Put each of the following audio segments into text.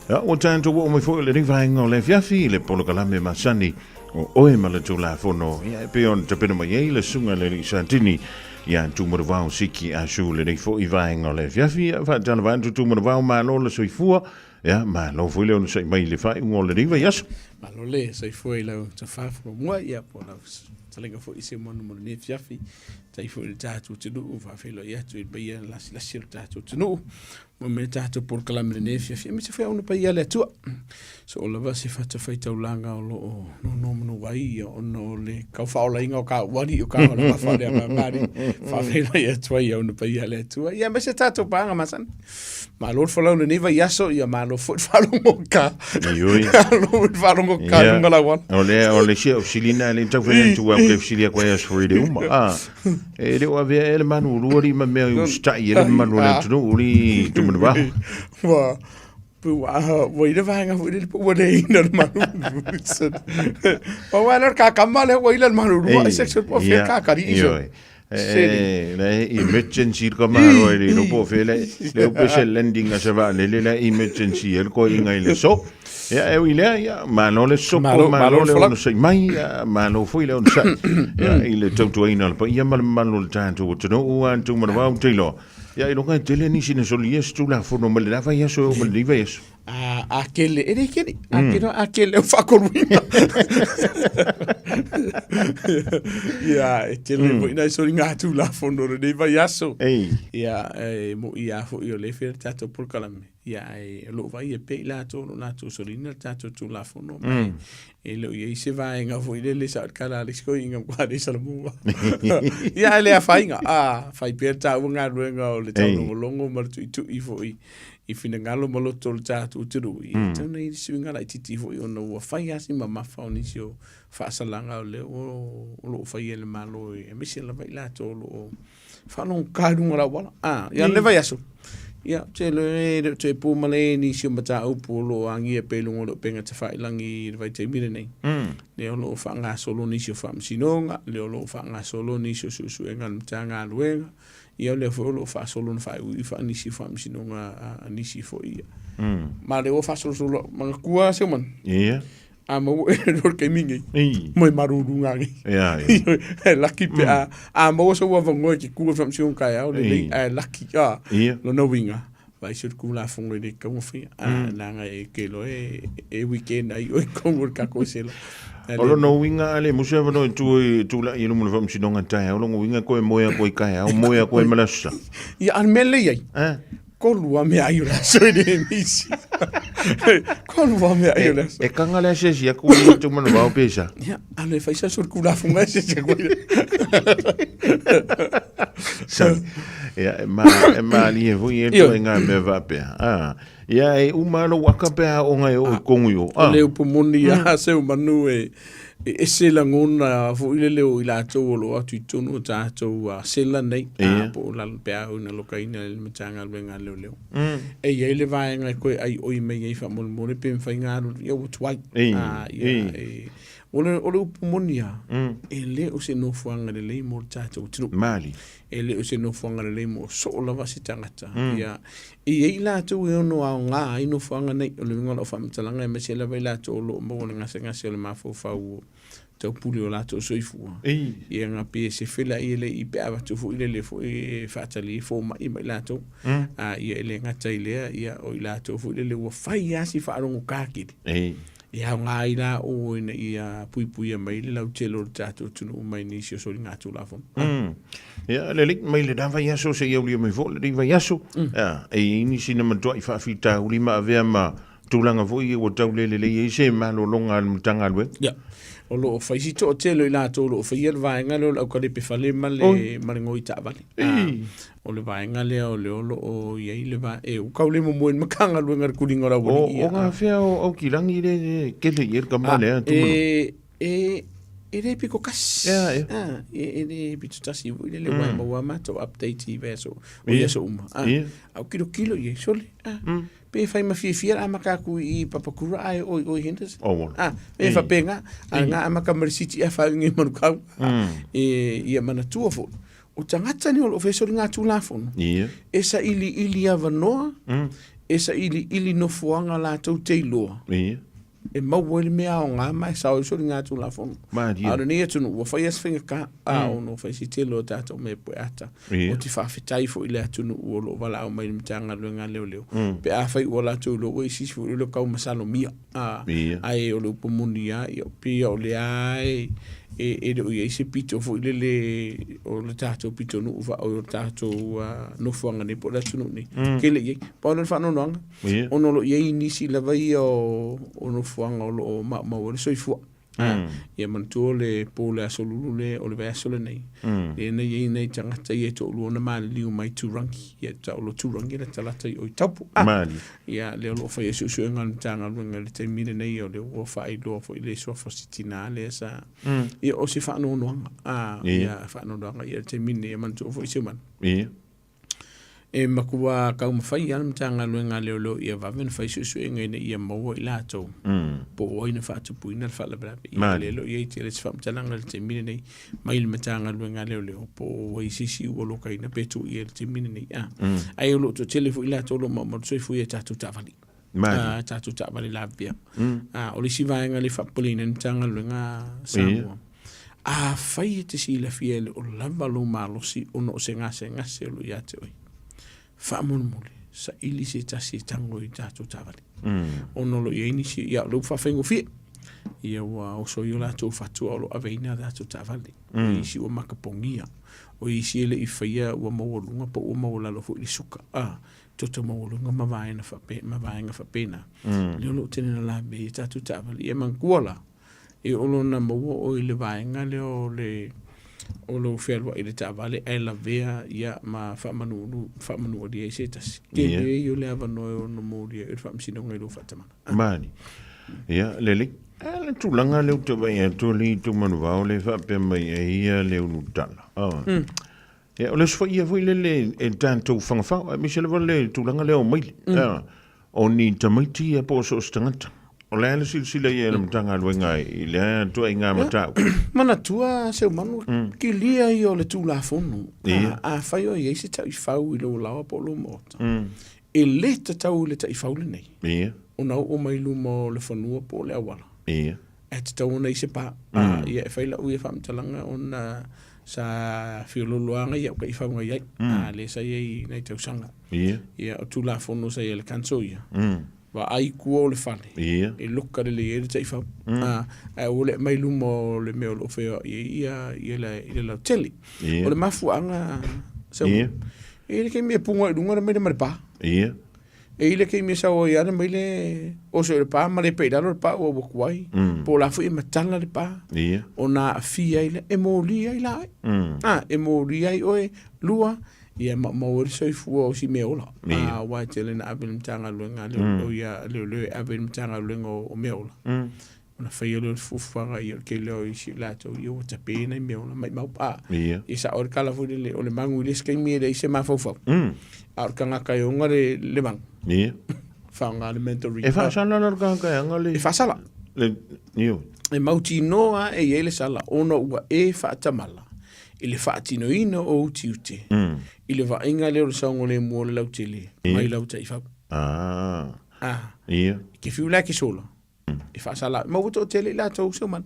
Ja, o tanto o mai fo le rivainga o le fiafi le polo kalame masani o oe mala tula fono ia pe on te pena mai le sunga le santini ia tu mo va siki a su le fo ivainga o le fiafi fa tana va tu mo va ma lo le soifua ia ma lo fo le on sai mai le fai un le riva yas ma lo le sai foi le te fa fo mo ia po la talenga fo ise mo no le fiafi tai fo le tatu te no fa fe lo ia tu be ia la sir tatu te no mo me tatu por kalame le fiafi me se fa una pa ia le tu so o lava se fa te fai tau langa o lo no wai o no le ka fa o la inga o ka wani o ka la fa le mari fa fe lo ia tu ia una pa ia le tu ia me se tatu pa nga masan ma lo fo lo ni va yaso ia ma lo fo fa lo mo ka ioi lo fa lo mo ka ngala wan o le she o silina le tau fe tu wa ke silia kwa ya sfori de uma e le wa ve ele manu ruori ma me u sta ile manu le tu uri tu mo va wa wa ida va nga wa de ina manu wa la ka kamale wa ila manu wa sexual po fe ka kari iso le emergency kamaro e no po fe le special landing a va le emergency el ko inga ile so ya e ile ya mano le so ko mano le no sei mai mano foi le on sa ya ile tu ina po ya mano le tanto to no one to mo va un tilo ya ilo ka tele ni sine solies tu la fono me la va ya so me li ves aquele ele que aquele fa corwina ya tele mo ina so ringa tu la fono de va ya so ya mo ya fo io le fer tato por calame ya lo va e pe la to na to so ringa tato tu la fono e lo ye se va nga fo ile sa kala le sko inga kwa de sa mo ya le fa inga fa per ta nga ruenga o le tau longo mar tu I fo I fina ngalo malo tol tatu turu I tana I siwinga la titi fo I ono wa fai asi ma fa oni sio fa salanga o le o lo fai ele malo e misi la vai la to lo fa non kadunga la wala ya ne vai aso ya te le te pu male ni sio mata o pu lo angi e pelungo lo penga te fai langi vai te mire nei le lo fa nga solo ni sio fa msinonga le lo fa nga solo ni sio su enga mtanga luenga ia le fo lo fa solo no fa I fa ni si fa mi sino nga ni si fo ia ma le o fa solo ma kua se man ia mo ro ke mingi mo maruru nga ia lucky pe mo so wa ngo ki ku fa mi sino ka ia le lucky lo no winga vai sur ku la fo le ka mo fi na nga e ke lo e weekend ai o ko ka ko se Olo no winga ale musa no tu la ino mo fam sinonga tai olo no winga ko moya ko kai o moya ko malasa ya an mele ai ko lua me ai la so de misi ko lua me ai la e kanga le se ya ko tu mo va pesa ya ale fa isa sur ku la funga se ko ya ma li e vui e to nga me va pe ya e umalo waka pe o ngai o kongu yo le upomoni ya se manu e se la ngona fu ile le o ila to lo atu tonu ta to se la nei po la pe o na lokaina le mtanga venga le e ye le vai ngai ko ai o me ye fa mo le pe fa nga yo twai ole upomoni ya e le o se no fuanga le mo ta to mali ele o se no fonga le mo so la vasi tangata ia e ila tu e no a nga ino fonga nei o le ngola fa mtalanga e mese la vela to lo mo nga se le mafo fa u to puli o la to so ifu e nga pe se fela ile I pe ava to fu ile fo e fatali fo ma I la to ia ele nga taile ia o ila to fu ile wo fa ia si fa ro ka ki ia nga ila o ina ia pui mai le lau telo tato tunu mai ni sio so nga tu la fo ya le lik mai le dava yaso se yo li mai vo le va yaso e ini sina ma doi fa fita uli ma ave ma tulanga vo I o tau le se ma lo longa mtanga lwe ya o lo fa isi to telo ila to lo fa yer va nga lo ko le pe fale male maringo ita vale o le va nga le o le o ye le va e o ka le mo mo makanga lo ngar kulinga ra o nga fe o kilangi le ke le yer ka male tu ele piko kas ele pitu tasi ele wa mo ma to update I verso o yeso au kilo ye sole pe fai ma fia amaka ku I papakura ai o hindes pe fa penga nga amaka mersiti e fa ngi manuka e mana tu fo o tangata ni o feso nga tu la fo esa ili avanoa e sa ili no fuanga la tau te iloa. Ia. E mau ele mea o ngā mai sa o sori ngā tū la fono. Aore nei atunu, ua whai as whinga ka, ono whai si te lo tātou me poe ata. O ti whawhetai fo ile atunu ua lo wala au mai mtanga luenga leo leo. Pe a whai ua la tū lo oi sisi fo ilo kau masalo mia. Ai o lo upamuni a, i o pia o le ai, e le oi eise pito fo ile le, o le tātou pito nu uwa, o le tātou no fuanga ne po le atunu ni. Kele iei, pa o le whano noanga. Ono lo iei nisi la vai o no fuanga o lo ma o soifua. Ia mantua le po le asolulu le o le veasole nei. E nei nei tangata i e to lo na mali liu mai turangi. Ia ta o lo turangi le talata i o i tapu. Ia le lo fai esu ngan tanga lunga le te mire nei o le o fai lo fo i le so fo sitina le sa. Ia o si fa no noanga. Ia fa no noanga ia te mine ia mantua fo i se man. Ia. E makua kau mawhai ana mtanga luenga leo ia wawen whai susu e ngai ia maua i lātou. Po oina whaatupu ina whala brabe. Ia leo ia te resi whamtalanga le te mine nei mai le mtanga luenga leo. Po wai sisi ua loka ina petu ia le te mine nei. Ai o lo to telefu i lātou lo ma soifu ia tātou tāwali. Tātou tāwali la bia. O le si vaenga le whapolina mtanga luenga Samoa. A whai te si la fiele o lava lo malosi o no se ngase o lo ia te oi. Whaamurumule, sa ili se tasi tango i tātou tāwali. Ono lo iei nisi, ia lo whawhengo fie. Ia wa oso i o lātou whatua o lo aveina tātou tāwali. Isi o makapongia. O isi ele i whaia ua mawalunga pa ua mawalalo fu ili suka. Toto mawalunga mawaenga whapena. Leo lo tene na labe i tātou tāwali. Ia mankuala. E olo na maua o i le vaenga leo le... o lo ferwa i le tāwale ai la vea ia ma whamanu o di e setas. Ke le i o le avanoi o no mōria i whamsina ngai lo whatamana. Mani. Ia, lele. Le tūlanga leo te vai e tōli tō manu wao le whapea mai e ia leo nu tala. Ia, o le swa ia vui le e tātou whangawhau. Mi se le wale tūlanga leo maili. O ni tamaiti a pōso o stangata. O le ala sila ia le mtanga luenga i le tua i ngā matau. Mana tua seu manu ki lia i o le tūla fono. A whai o i eise tau i whau i lo lawa po lo mota. E le ta tau le ta i whau le nei. O nau o mai luma o le whanua po le awala. E te tau ona i se pa. Ia e whaila ui e whamtalanga o na sa whiololoanga i au ka i whaunga iai. Le sa iei nei tau sanga. Ia o tūla fono sa i le kanso ia. Wa ai kua o le whale. E luka le e le taifau. O le mai luma o le meo lo whea ia le lau tele. O le mafuanga. E le kei mea punga i runga mai le maripa. E le kei mea sao i ana mai le oso le pa, ma le peidaro le pa o wakuai. Po la fu i matala le pa. O na fia i le e mōlia i lai. E mōlia i oe lua. Ia maori soifua o si meola. Wai te lena awele mtanga luenga leo leo awele mtanga luenga o meola. Ona whaia leo fufuanga i o ke leo i si lato i o tapena i meola mai mau pa. I sa ori kalafu le o le mangu i le skai mea le i se mafaufau. Aor ka ngaka i onga le mangu. Whaonga le mental rehab. E whaasala na ka ngaka i onga le? E whaasala. E mauti noa e ele sala. Ona ua e whaatamala. I le whaatino ina o uti ute. I le wainga leo saungo le mua le lau tele. Mai lau ta i whau. Ke whiu la ke sola. I whaasala. Ma uto o tele la tau seu man.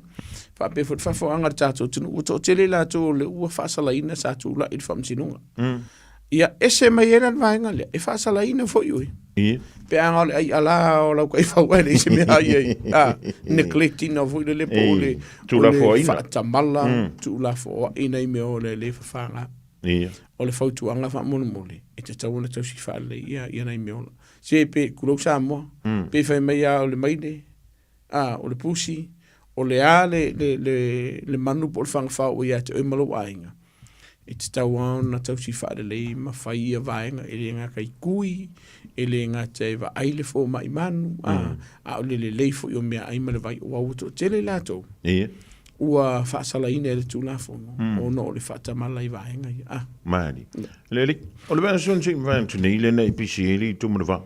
Whape fut whafo angar tātou tunu. Uto o tele la tau le ua whaasala ina sa tū la i whamsinunga. Ia ese mai ena wainga lea. I whaasala ina fo iui. Pe anga le ai ala o lau kai whau ene i se mea ai. Neglecting of le po le. Tūla fo ina. Whaatamala. Tūla fo ina i mea o le whawhanga. O le whautuanga wha mole. E te tau na tau si whaale ia nei meola. Se pe kulau Samoa. Pe whai mai a o le maile. O le pusi. O le a le manu po le whangwhau o ia te oimalo ainga. E te tau na tau si whaale lei ma whai ia vaenga. E le ngā kai kui. E le ngā te wa aile fo mai manu. O le leifo i o mea aima le vai o auto. Tele lātou. Ua whaasala ina e le tūlafono. O no le whaatamala i vaenga ia. Maari. Lele, o le vana son si vana tuni le na i pisi e li tumana wha.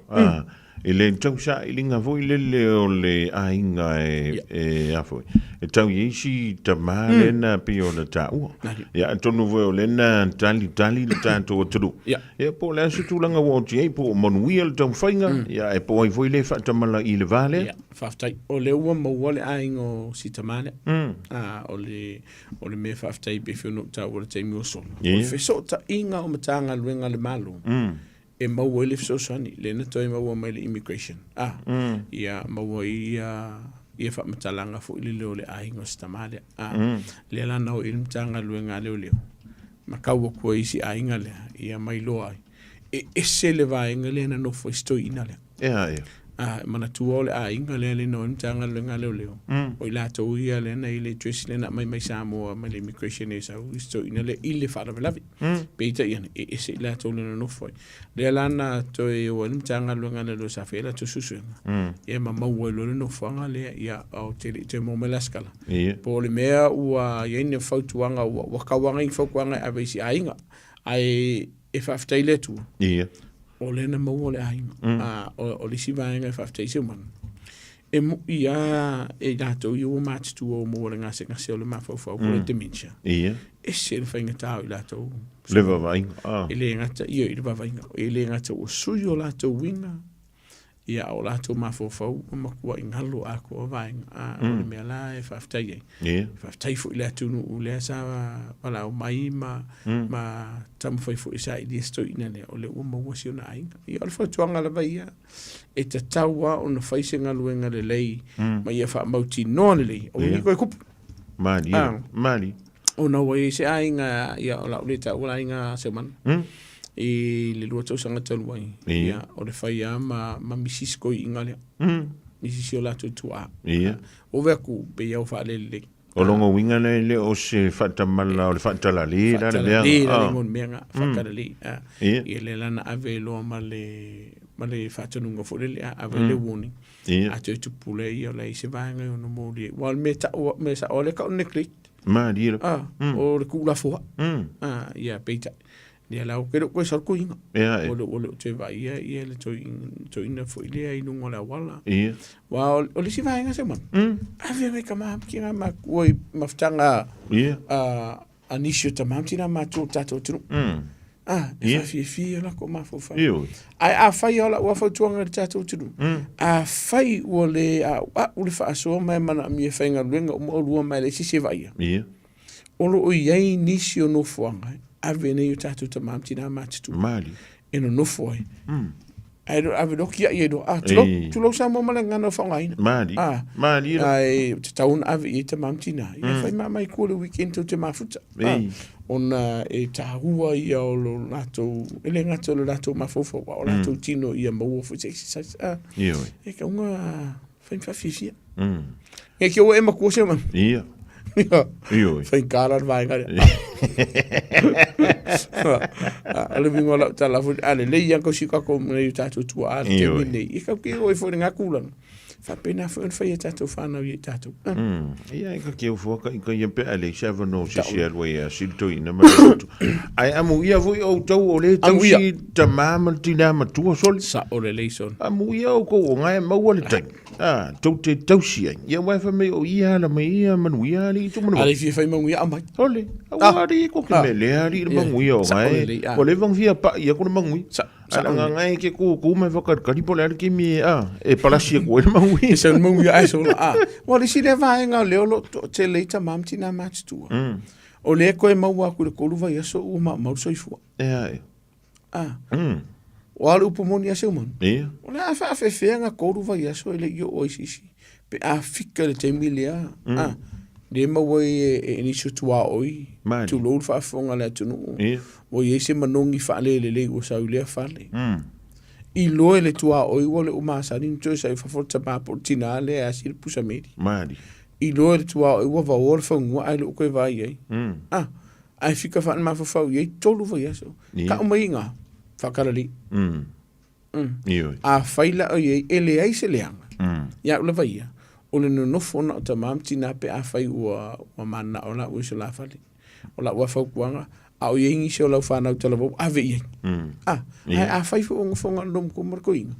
le tau sa ilinga vo le o le ainga e afo e tau yesi tamale na pio na tau ya tonu vo le na tali le tanto tru ya po la su tulanga wo ti po monuia le tau fainga ya e po vo le fa tamala i le vale faftai o le ua mo le aingo si tamale o le me faftai be fio no tau o le taimi o solo o fe so ta inga o matanga luenga le malu e mau ele so sani le na toi mau mai le immigration ia mau ia fa matalanga fo ile le aingo stamale le la no il mtanga luenga le makau ko isi ainga le ia mai loa e se le vai ngale na no fo sto ina le mana tu ole ainga le no mtanga luenga le o ila to ia le na ile twist le na mai samo mai le immigration e sa sto ina le ile fa la vi peita ia e se la to le no fo le la na to e o mtanga luenga le sa fela to susu e mama wo le no fo ngale ia o te mo melaskala po le mea ua ia ne fa tuanga wa kawanga i fo kwanga a vesi ainga ai e fa ftaile tu o le na mau le ainga o le sivaenga fa ftaise man e mu ia e dato io match tu o mo le ngase ngase o le mafo le dementia e se le fainga tau i lato le vai ele ngata io i vai ele ngata o suyo lato winga ia o lato mafo o makua ingalo a ko vai o le mela e fa ftaie fa ftai fu le tu no le sa wala o mai ma tam foi fu isa i sto ina le o le o mo wasio na ainga ia o fa tuanga la vai e te taua o na faisinga luenga le lei ma ia fa mauti no le o ni ko kup mali o na wai se ainga ia o la uleta o la ainga se man e le lua tau sanga tau wai ia o le fai ma misisko i inga lea misisio la tutua o veku pe iau fa le o longo winga le o se fatamala o le fatala le la le mon menga fakara le e le lana ave lo ma le fatanunga fo le ave le warning a te pule ia le se vanga no mo le wal meta me sa ole ka neglect ma dire o le kula fo ia peita dia lau ke ko sar ko inga o le te vai ia le to ina fo ile ai no ngola wala wa o le si vai nga se man ave me kama ki nga ma ko maftanga anisho tamam tina ma tu tato tu fi la ko ma fo fa ai fai ola wa fo tuanga tato tu fai o le fa so ma mana mi fenga lenga o lu ma le si se vai o lo ia nisio no fuanga ave ne tatu ta mam tina matu mali eno no foi ai ave do kia ie do tu lo sa mo mala ngano fa ngai mali ai taun ave i ta mam tina ia fai mai ko le weekend to ma futa ona e tahua ia o lo lato ele ngato lo lato ma fofo o lato tino ia mo fo exercise e ka unha fai fa fifia e ke o e ma ko se man fai cara vai ngare ale vingo la tala fu ale le yang ko sika ko me tatu tu a te mine e ka ke o fo nga kulan fa pena fo fai tatu fa na ye tatu ia ka ke o fo ka ye pe ale chava no si si alwe a si to ina ma ai amu ia vo o to o le to si tamam tina ma tu sol sa o le leison amu ia o ko nga ma wala tai to te to si ia wa fa me o ia la me ia manu ia li tu manu ale fi fai mangu ia amai ole awari ko ke me le ali mangu ia o ngai o le vang via pa ia ko mangu ala ngai ke ku me vakar kali pole al ki mi e palasia ko le mangu se mangu ia so wa le si le vai nga le lo te le ta mam tina match tu o le ko e mau aku le ko lu vai so o ma so ifu wa lu pomoni ase man o le fa fe nga ko lu vai so le yo o isi pe a fika le te milia de ma woi ni tua oi tu lo fa fonga la tu no o ye se manongi fa le o sa le fa le i lo le tua oi wole o ma sa ni to sa fa forza pa portina le a sir pusa medi mari i lo le tua oi wa va or fa ngua ai lo ko vai ai ai fika fa ma fa ye tolu va yeso ka o mainga fa karali a faila o ye ele ai se leanga ya le vai o le no fona o tamam tina pe a fai ua mana o la uso la fali o la ua fau kuanga au yengi se o lau whanau talavau, ave ieng. A whaifu o ngā whonga nom ko marko inga.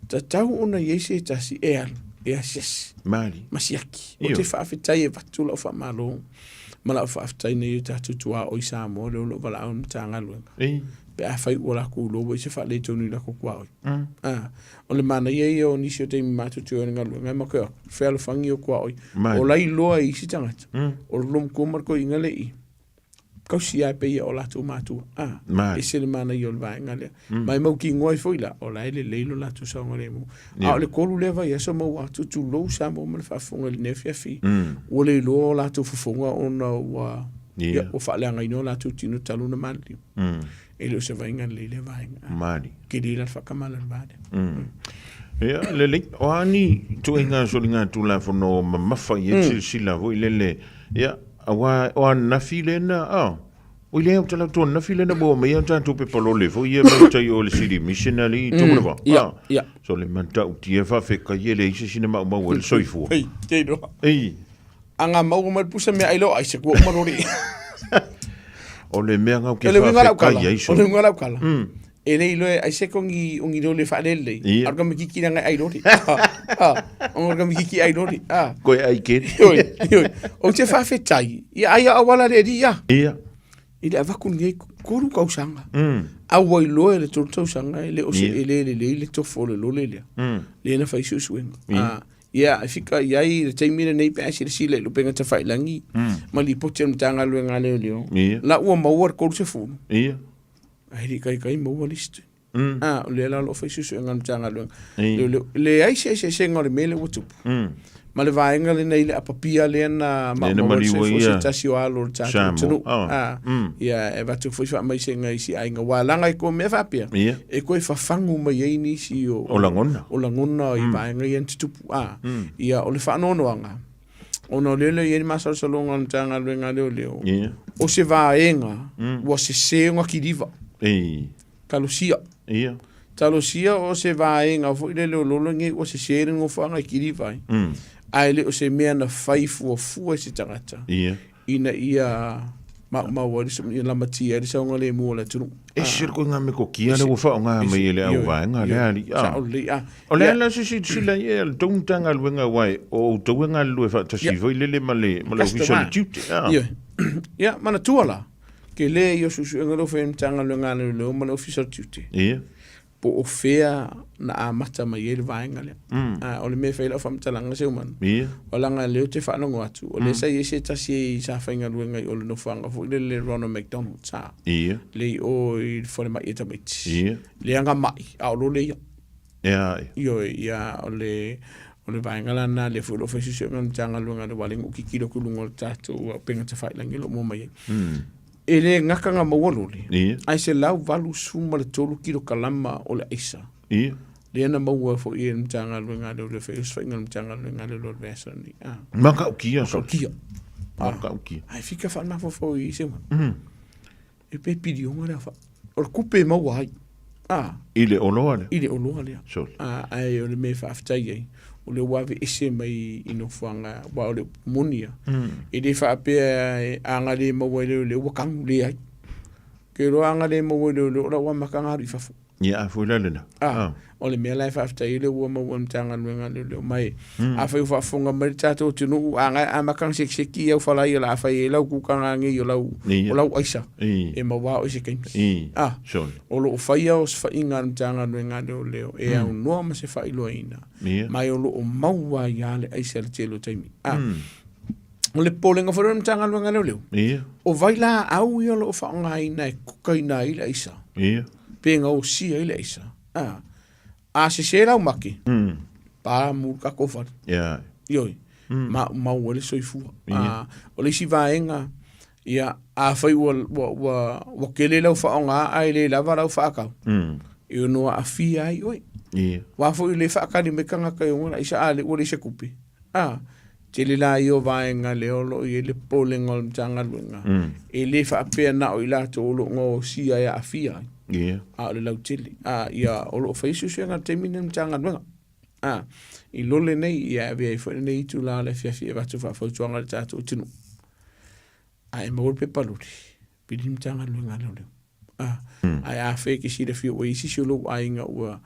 Ta tau ona iese tasi e alu, e asiasi. Masiaki. O te whaafetai e watu lau whamalo. Mala o whaafetai nei o tatu tua o i Samoa, leo lo wala au na tanga luenga. Pe a whai ua lako ulobo i se wha le tonu i lako kua oi. O le mana iei o nisi o teimi mātu tui o ngā luenga. Maka ea, whealo whangi o kua oi. O lai loa i si tangata. O lom ko marko inga le i. Kausi ai pe ia o latu mātua. E se le mana i o le vaenga lea. Mai mau ki ngoi foila. O lai le leilo latu saunga le mu. A o le kolu lewa ia so mau atu tu lou sa mo ma le whaafunga le nefia fi. O le loa o latu fufunga o na ua... O whaaleanga ino latu tino talu na mali. E leo se vaenga le le vaenga. Mari. Ke le la whakamala le vade. Ia, le o ani tu inga so linga tu la fono mawha i e sila voi lele. Ia, awa o na file na o ile o tala to na file na bo me ia tanto pe polo le fo ia me tai o le siri missionary to na va ia so le manta u tie fa fe ka ye le isi sina ma o le soifu ei te do anga mau ma pusa me ai lo ai se ko marori o le me nga ke fa ka ye so o le ngala kala e nei lo ai se ko ngi lo le fa le arga me ki nga ai lori arga me ki ai lori ko ai ke o te fa fe tai ia ai awala le dia ia ile avaku ngai koru kausanga au ai lo le torto sanga ile o se le to fo le le na fa isu swing ia fika ia i te mira nei pe asi le lo penga te fai langi ma li potem tanga lo ngale leo la u ma war koru se fu ia ai kai mo list le la lo fa isu ngam tanga lo le ai se ngore mele wutu ma le vaenga le nei le apapia le na ma se tasio alo tatu ia e vatu foi fa mai se ngai si ai nga walanga ko me fa pia e ko fa fangu mai ai ni si o langona i vaenga i tupu ia o le fa no anga ona le ye ma so longa tanga le ngale leo o se vaenga o se nga kidiva kalusia ia talosia o se vaenga fo le lo ngi o se ngo fa nga kidiva ai le o se mea na faifu o fua se tangata. Ina ia ma wari se la matia le saunga le mua le tunu. E sir ko nga me ko kia le ufa nga me le au vaenga le ali. O le la si la ye el tongtanga le nga wai o towenga le fa ta si voi le male official duty. Ya mana tuala ke le yo susu nga lo fe tanga le nga le male official duty. Po o fea na a mata mai ele vaenga le. O le me feila fa mtalanga se umana. O langa leo te whanongo atu. O le sa yese tasi sa whainga luenga i o le no whanga. Fo le Ronald McDonald sa. Le o i fore mai eta miti. Le anga mai. A o lo le ia. Io ia o le vaenga lana le fulo fa sisi ngam tanga luenga le walingo kikiro kulungo le tatu. O penga te whailangi lo mo mai. E le ngaka nga mawalole. Ai se lau valu suma le tolu kilo kalama o le aisa. Le ana maua fo i mtanga luenga le feus whainga mtanga luenga le lor vesa ni. Maka ukia so. Maka ukia. Ai fika wha nafo fo i se man. E pe pidi onga rea wha. O le kupe maua hai. Ile oloa le. Ile oloa le. Ai o le me whaafitai ai. O le wawe ese mai ino whanga wa o le monia. E le whaapea anga le maua le wakangu le ai. Ke roa anga le maua le ora wa makanga hari whafu. Ia a fwila lena. O le mea lai whaafetai le ua maua mtanga luenga le mai. A whai whaafunga mai tato tunu anga a makang sekseki au whalai o la whai e lau kukanga ngi o lau aisa. E maua o se keimsi. O lo whai au se whai ngā mtanga luenga leo e au noa ma se whai loa ina. Mai o lo o maua i ale aisa le telo taimi. O le polenga whare mtanga luenga leo. O vai la au i o lo whaonga ina e kuka ina i le aisa. Penga o sia i le aisa. A se lau maki. Pa mu ka kofar. Ioi. Ma wale soifua. O le si vaenga. Ia a whai wa kele lau whaonga ai le lava lau whaakau. I o noa a fia ai oi. Wafo i le whaakari me kanga kai ongona isa ale ua le se kupi. Te le la i o vaenga le olo i le polenga o mtanga luenga. E le whaapea na o i lato olo ngō sia ia a fia ai. A le lau tili. Ia olo whaisu suenga te mine mtanga luenga. I lole nei ia vea i whaine nei tu la le fiafi e watu whafautuanga le tātou tinu. E maur pe paluri. pili mtanga luenga leo ai a fe ki si le fi o isi si lo ai nga ua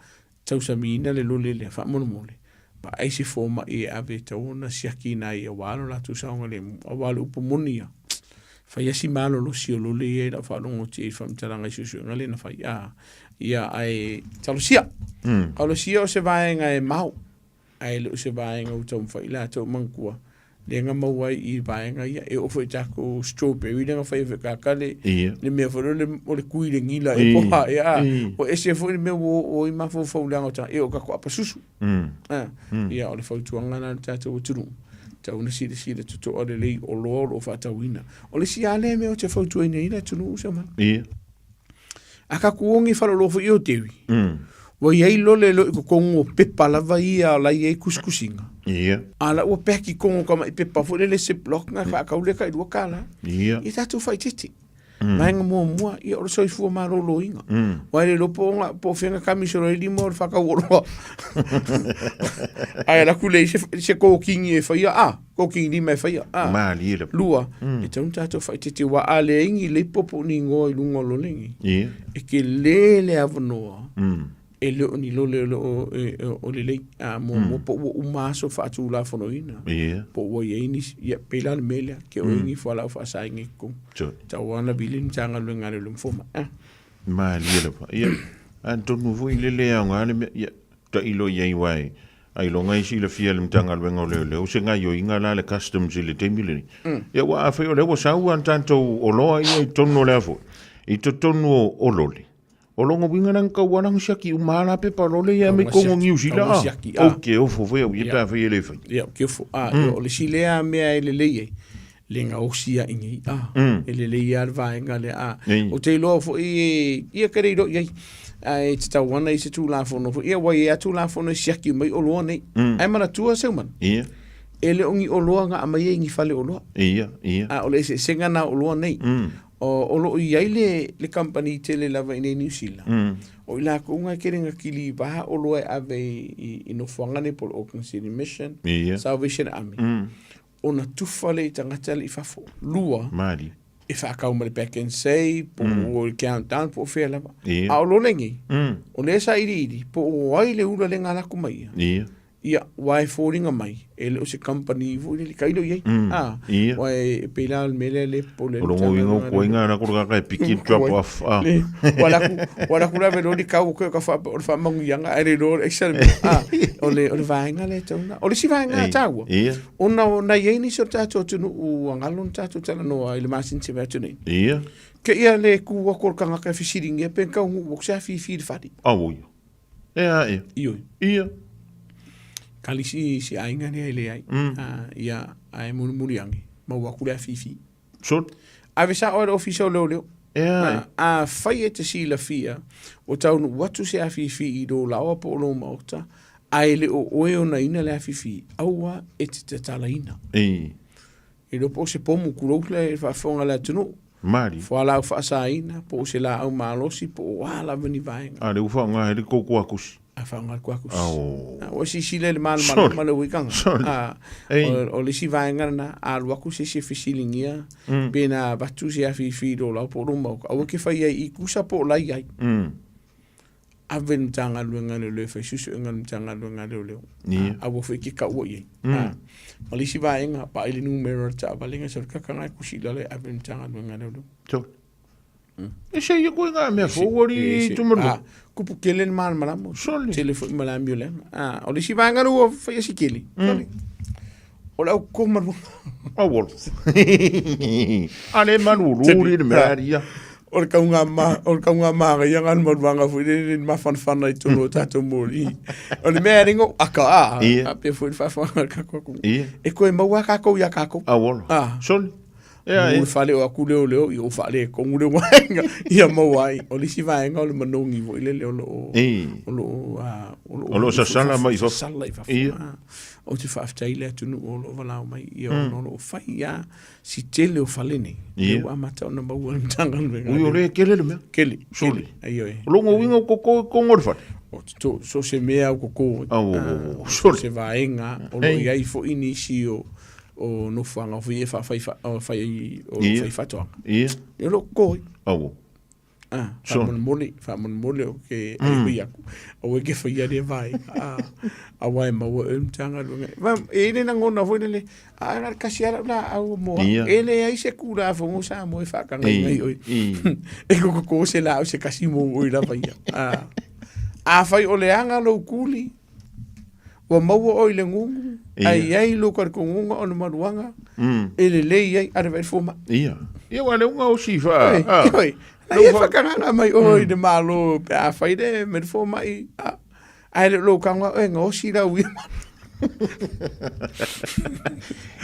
tau sa mina le lole le fa mono mole pa ai si forma e ave tau na siaki na i walo la tu sa ngale walo upo monia fa ya si malo lo si lo le e la fa longo ti fa mtanga i su ngale na fa ia ai talo sia alo sia o se vai nga e mau ai lo se vai nga utom fa ila to mankua le nga mawai i vai nga ia e o foi tako strawberry le nga fa e kakale le me fo le o le kui le ngila e po ha ia o ese fo le me o i mafo fo le nga e o ka ko apasusu ia o le fo tuanga na tato turu tau na sile to o le o lo o fa tawina o le si ale me o te fo tuina ina tunu sama aka kuongi fa lo fo io tewi wa ia lo le lo ko kongo pepa lava ia la ia kuskusinga ala o peki kongo kama i pepa fo le se block nga fa ka ule ka i kala i tatu fa titi mai nga mo i o so i fu ma lo inga wa le lo po fenga kamiso le mo fa ka wo ai la kule se ko kingi e fa ia ko kingi me fa ia ma li le lua e tatu fa titi wa ale ingi le popo ni ngo i lungo lo lengi e ke le avnoa e le ni lo le o le mo po o maso fa tu la fonoina po o ye ni ya pela mele ke o ni fa la fa sa ngi ko ta wana bilin tanga lo ngale lo foma ma li le ya anto no vo ile le nga le ya ta ilo ye wai ai lo ngai si le fiel mtanga lo ngole le o se nga yo inga la le customs le temile ya wa fa yo le wo sa u tanto o lo ai tono le fo i to tono o lole o longo winga nang ka wana siaki umala pe parole ya me kongo New Zealand okay o fo foi o ia fa ele fa ya ke fo o le silea me ele le nga osia ingi ele le ia va nga le o te lo fo ia kare do ia ai te tau wana i se tu la fo no fo ia wa ia tu la fo no siaki mai o lo nei ai mana tua se man ia ele ongi o lo nga mai ingi fale o lo ia o le se nga na o lo nei o lo ia le company tele lava in New Zealand o ila ko nga kerenga kili ba o lo ave i no fangane por Auckland City Mission Salvation Army ona tufale tangata i fafo lua mari e fa ka umale back and say po o countdown po fe lava a lo lengi o le sa iri po o ai le ula le ngala ku mai ia wai falling a mai ele o se company vo le kailo ye wai pela mele le pole lo ngo ko inga na ko ka piki drop off wala ku la velo di ka ko ka fa mangu yanga ele do excel o le vainga le tona o le si vainga tawa ona na ye ni so tato tu u ngalon tato tala no ile masin se vetu ni ke ia le ku ko ka ka fisiring e pen ka u sa fi fadi ia kalisi si ainga ne ele ai ia ai muriangi ma wa kula fifi so ave sa ora official lo fai te si la fia o tau watu se a fifi i do la o po lo mota ai le o ona ina le fifi aua te talaina e do po se pomu kurokle fa fonga la tunu mari fo ala fa sa ina po se la au malosi po wala veni vai le ufa nga ele koko akusi afanga kwakus o si le mal le wikanga o le si vainga na al wakus si fisilingia bena batu si afi do la po rumba o ke fa i kusa po la ai aven tanga luenga le fa susu ngal tanga luenga le a wo fe ki ka wo ye o le si vainga pa ile numero ta valinga so ka kanga kusi le aven tanga luenga le e se ye ko nga me fo wori tu mo kupu kelen mal malamo telefon malambio le o le si vanga no fa si keli o la ko mar o wol ale manu ruri de maria o ka nga ma ya ngal mo vanga fu de ma fan ai tu no tato mori o le meringo aka a pe fu fa ka ko e ko ma wa ka ko ya ka ko wol sol o fale o akule o leo i o fale ko ngule wainga ia mawai o lisi vainga o le manongi vo ile leo o sa sala mai fa o te fa aftaile tu no o vala mai ia o fai ia si tele o fale ni o amata o number 1 tanga o le kele le me kele soli ai lo ngo winga ko ngor fa o to so se mea ko so se vainga o lo ia i fo inisio o no fanga o fai fai o fai fato Ia. e lo koi Au. fa mon mole o ke ai ia o ke fai ia vai a wai ma o tanga lo va e ne ngona foi le a na kasiara la au mo ele ai se kura fo mo sa mo fa ka ngai oi e ko se la o se kasimo o la vai a fai o le anga lo kuli o mau o le ngungu ai lo kar ko ngunga o maruanga ele le ai ar ver foma ia wale unga o sifa ai fa kana mai o de malo pe a fai de me foma i ai lo kanga e ngo si la wi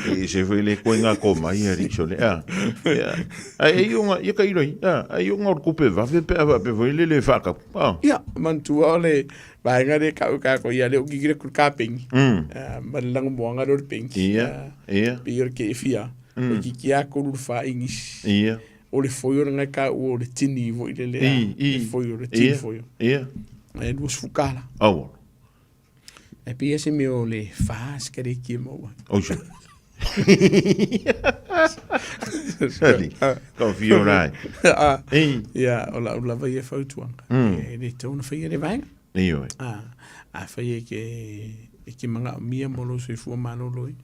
e se foi le koinga koma ia richo le ai unga ia kai roi ai unga o kupe va pe foi le faka ia mantu ole vai ngare ka ko ia le gigire ku ka ping malang moanga do ping ia pior que fia o kikia ko fa ingis ia o le foi nga ka o le tini vo ile le foi o le tini foi ia e do fukala au e pia se me o le fas que de ki mo o jo Sali, confio rai. Ja, la vai e foto e le tona fai le vai. Io. Fai que manga mia molo se fu mano loi.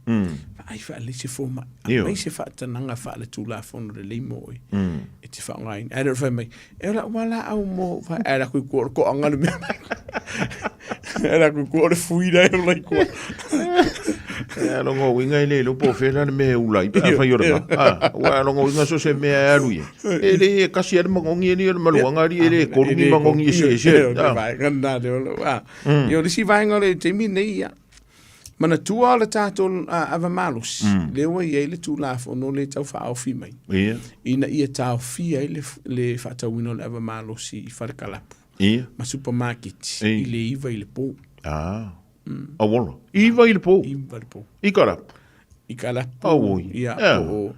Ai fa le se fu ma. Ai se fa tananga fa le tu la fono le mo. E te fa ngai. Ai do fa mai. E la wala au mo fa era ku ko anga le. Era ku ko le fuida e la ko. Lo ngo winga ile lo po fela me ulai pa fa yorma wa lo ngo winga so se me alu ele kasi er mangongi ele maluanga ele ko mi mangongi se vai ganda de lo yo si vai ngole te mi nei mana tu ala tato ava malus le wa ele tu la fo no le tau fa au fi mai ina ia tau fi le fa tau no ava malus i fa kalapu ma supermarket ile iva ile po Awolo. Iva il po. Ikara. Ikala. Awoi.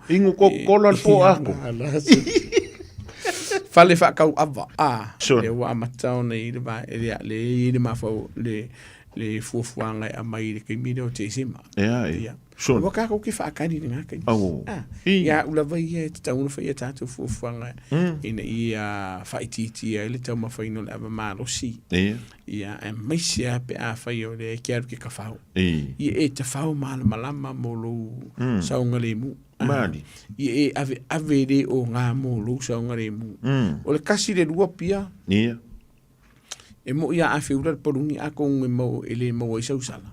Ingu ko kola po ako. Fale fa kau ava. Le wa matau nei le va le ma fo le fuanga a mai ke mi no te sima. So. Wa ka ko ki fa ka ni nga ka. Ya ula vai e ta un fa ya ta tu fuanga. Ina ia fa ititi le ta ma fa ino ava ma lo si. Ia e mai sia pe a fa yo le kiaru ke ka fa. E te fa ma malama mo lo sa un le mu. Mali. E ave de o nga mo lo sa un le mu. O le kasi de lua pia. Ia. E mo ia a fiura por un a con mo ele mo isa usala.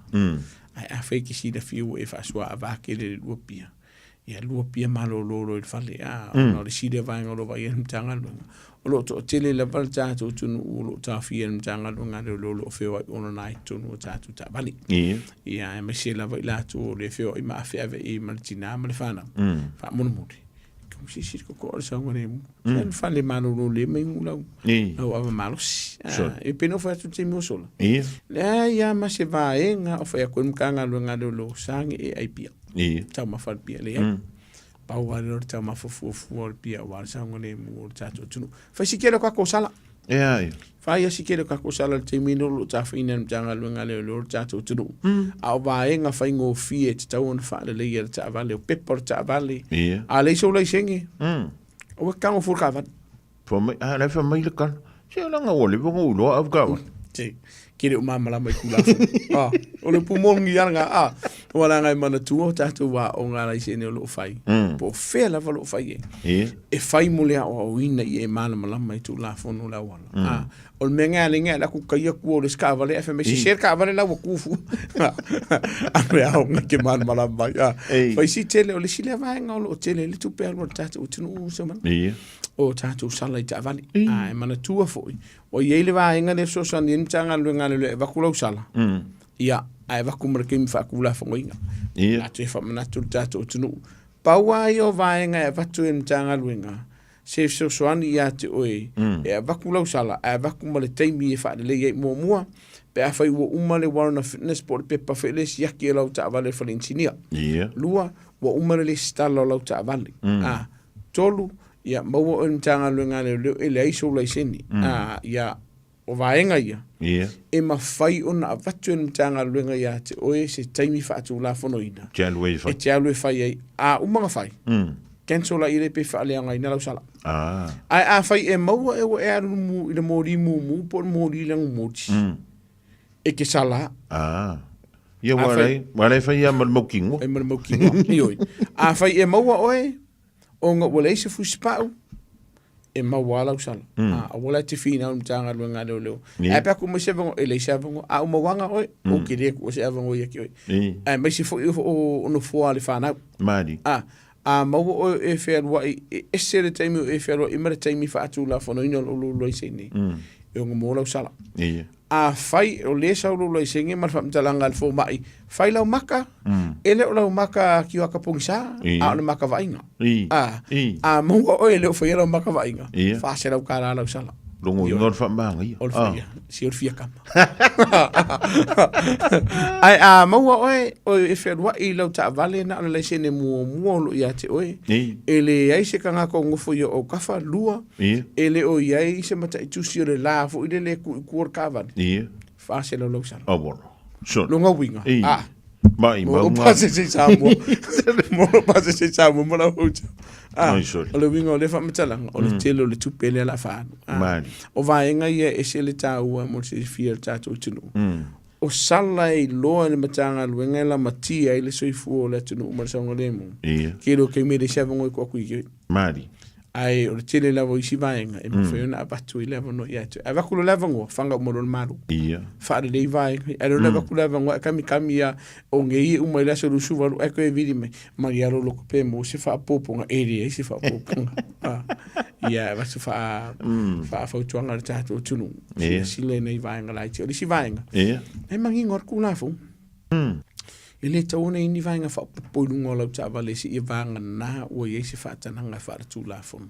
Ai a fe ki si da fiu e fa sua va ke le lua pia. Ia lua pia malo lo il fale no le si de va ngolo va ia mtanga lo. O lo to tele la val ta to tu lo ta fi mtanga lo nga lo fe wa ona nai to no ta tu ta vali. Ia e me se la va la to le fe o ma fe ave e martina ma le fana. Fa mo mo. Si ko sa ngore mu. Sen fale malo lo le me ngula. O ava malo. E peno fa tu te mo sola. Ya ma se va nga o fa ko mkanga lo nga lo sang e ai pia. Tau ma fa pia le. Pa wa lo tau ma fu pia wa sang ngore mu ta tu tu. Fa si kero ka ko sala. Fa ya si kero ka ko sala te mino lo ta fa ina mtanga lo nga lo ta tu tu. A va nga fa ngo fi te tau on fa le ya ta vale o pepper ta vale. A le so le sengi. O ka ngo fu ka va. Fo me la fa mai le kan. Se la nga o le bo lo af ka. Si. Kire o mama la mai kula. O le pumongi nga wala ngai mana tu o tatu wa o nga lai se ne lo fai. Po fe la va lo fai. E fai mo le o ina i e mana mala mai tu la fo no la wala. O le menga linga la ku kai ku o le ska vale fm si cerca vale la ku fu. A me au ke mana mala mai. Fai si tele o le si le va nga o tele le tu pe lo tatu tu no so man. O tatu sala i ta vale. E mana tu o foi. O yele va nga le so san nim tanga lu nga le va ku lo sala. Ia ai va kumra ke mi fa kula fa ngoinga. Ia tu fa mana tu tatu tu no. Pa wa yo va nga va tu en tanga luinga. Se so ani ia te oi. E va kula sala, e va kumale taimi e fa le ye mo mo. Pe a fa wo umale warna fitness por pe pa feles ya ki lo ta vale falensinia. Lua wo umale le stalo lo ta vale. Tolu ia mo en tanga luinga le iso le seni. Ia o vaenga ia. Ia. E mawhai o na avatu en tanga luenga ia te oe se taimi whaatu la whanoina. Te alue whai. E te alue whai ai. A umanga whai. Cancela i repe whaaleanga i nalau sala. Ai a whai e maua e o e aru mu i na mōri mu po mōri langu mōti. E ke sala. Ia warei whai ia marmaukingo. E marmaukingo. Ioi. A whai e maua oe o ngā wale se fuspau. E maua lau sala. A wala te whina o mtanga luenga leo. E pēku mo se vango e le se vango. A umawanga oe. O ke reku o se vango i aki oe. E mai se fo o no fua le whanau. Mari. A maua o e wherua e esere taimi o e wherua i mara taimi whaatu la whanoina o lo i sene. E o ngā mō lau sala. A whai o le sau lo i sene mar whamtalanga al fō mai. Whai lau maka. E leo lau maka ki waka pongisa. A ona maka vainga. A maua o e leo whai lau maka vainga. Whase lau kāra lau sala. Longo i ngor whamanga ia. Olwhia. Si olwhia kama. Ai a maua oe e wherua i lau ta vale na ana lei sene mua lo ia te oe. E le ai se kanga ko ngofo ia o kafa lua. E le o iai se mata i tusi o le la fo i le kuor kawani. Whase lau lau sala. Longa winga. Mai mo pase se Samoa. Mo pase se Samoa mo la hoja. O le winga o le whamatalanga, o le telo le tupele la whānu. O vaenga ia e se le tāua mo se fia tātou tunu. O sala i loa le matanga luenga la matia i le soifu o le tunu umarasonga le mo. Kero kei me le siavango i kua kui. Mari. Ai o le tele lava i si vaenga e mawhaiona abatu i lava no i atu. A wakulo lava ngoa, whanga umaro le maru. Whaare lei vaenga. A rona wakulo lava ngoa, kami ia o ngei umai laso rusu waru, e koe viri mai. Mari aro loko pe mo, se wha poponga, ere se wha poponga. Ia, wasu wha fautuanga le tātou tunu. Sile nei vaenga lai te, o le si vaenga. E mangi ngor kūlafu. E le tauna ini vaenga whapoilunga o lau tāwale si i vanga nā ua i se whātananga whaaratu la fonu.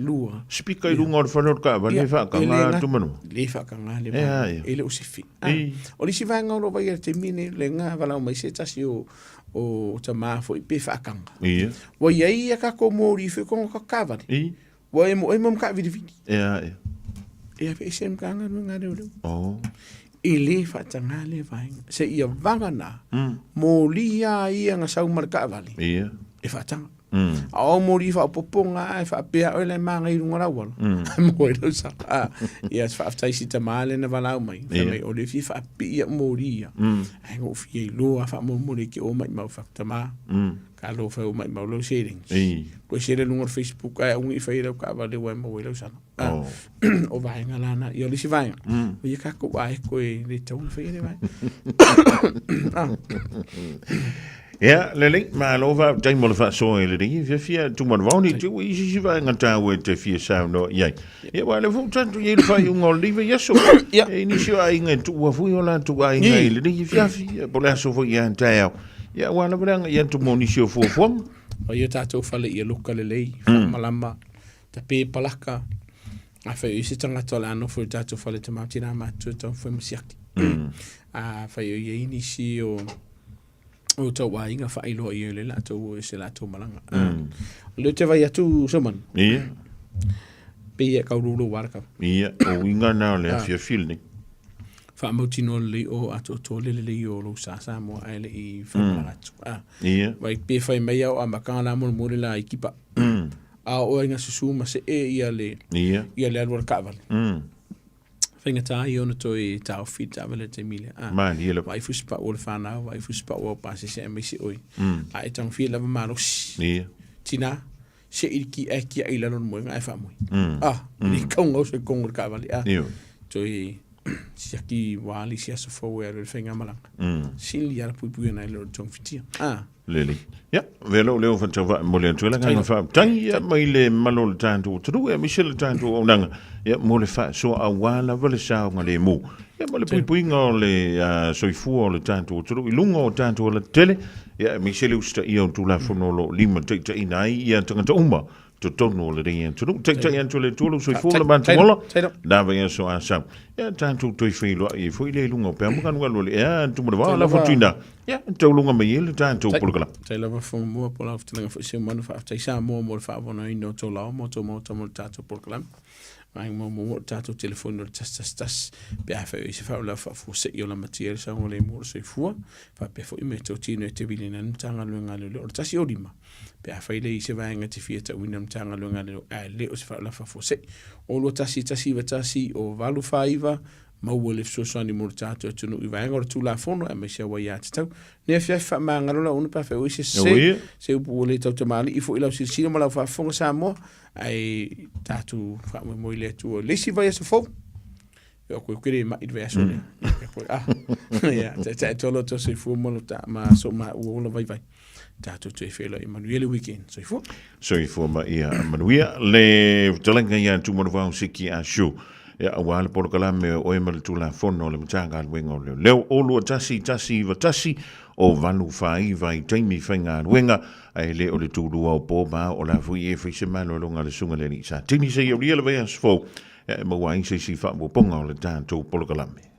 Lua. Spika i runga o whanau ka, wale whaakanga tumanu. Le whaakanga le vaenga. E le o se fi. O li si vaenga o lo vai te mine le ngā walau mai se tasi o ta māfo i pe whaakanga. Wa iai a kako mōri whi kongo ka kāwari. Wa e mo mga vidi. E a pe se mga ngā reo. I le whaatanga le vaenga. Se ia vangana, mō lia ia ngā sau maraka vali. E whaatanga. A o mō li whaapoponga, e whaapea o le manga i runga rawala. Mō e lau sa. Ia se whaaftaisi ta maale na walau mai. O le fi whaapea mō lia. E ngō fia i loa whaamomore ki o mai mau whaatama. Ka lo whau mai mau lau settings. Koe sere lunga Facebook, ai ungi whairau ka wale wai mau e lau sana. O vaenga lana, i o lisi vaenga. O ia kako wae koe le taun whaire vai. Ia, lele, ma lova, tai mo le wha soa e le ringi, fia tuman wauni, te ui si vaenga tāua te fia sao no, iai. Ia, wale fau tantu i le whai unga o liwe yaso. E inisio a inga tua fui o la tua inga i le ringi fiafi, po le aso fui i an tai au. Ia, wala vranga, ia tu monisio fuafuam. O ia tātou whale i a luka le lei, whamalama, ta pē palaka. A whai o isi tangata le ano fui tātou whale te mautina mātua tau whai masiaki. A whai o ia inisi o tau wā inga whai loa i o le lātou e se lātou malanga. Leo te vai atu saman. Ia. Pē ia kaururu waraka. Ia, o inga nā le a fia filni. Whaamautino le o ato tōle le o lo sa mo aile i whamalanga atu. Ia. Wai pē whai mai au a makanga la mōre la i kipa. A o inga susu ma se e ia le alwara kawale. Whainga tā i ona toi tāo whit tāwale te mile. Mani, ia le. Wai fuspa o le whanau, wai fuspa o pāse se amesi oi. A e tang whia lava marosi. Ia. Tina, se iriki e kia i lalon moe ngai whamui. Ni kaunga o se kongo le kawale. Ia. Toi siaki wali si aso fau e le whainga malanga. Sili ara pui ana i lor tong whitia. Lele. Ja, velo leo van tava mole antwela nga fa. Tai ya mai le malo le tantu. Tru e Michel tantu o nanga. Ja mole fa so awala vale sa nga le mo. Ja mole pui nga le soifu o le tantu. Tru ilunga o tantu le tele. Ja Michel usta i on tu la fonolo lima te inai ia tanga uma. Tono le ringa tu te antu le tulu soifu le bantuola. Dava ia so asa. Ja tantu toi filo i foi le lunga pe mo kan walo ja tu mo la fortuna. Ja tu lunga me ile tantu pulkala. Tai lava fo mo pola aftelanga fo se manu fa aftai sa mo fa bona ino to la mo to mo tatu pulkala. Mai mo tato telefone o tas pe a fa se fa la fa fu se yo la matiere sa ngole mo se fu fa pe fo me to tino te bilina ntanga lo ngalo lo tas yo dima pe a fa ile se va nga te fieta winam tanga lo ngalo a le o se fa la fa fu se o lo tasi o valu faiva mau le so so ni mo tato tu no va ngor tu la fono e me se wa ya tau ne fa ma ngalo la un pa fa o se bu le to mali ifo ila si mo la fa fonga sa mo ai tatu fa mo ile tu le si vai se fo eu queria mais verso né ja te tolo to se fu mo ta ma so ma o lo vai tatu te felo Emmanuel weekend so fu ma ia Emmanuel le tolenga ya tu mo va siki a show ya awal por kala me o emal tu la fono le mtanga wenga le o lo tasi o valu fai vai taimi fenga wenga ai le o le tu o po ba o la fu e fi semana lo ngale sunga le ni sa tini se yo le vai as fo mo wai se si fa mo ponga le tanto por kala me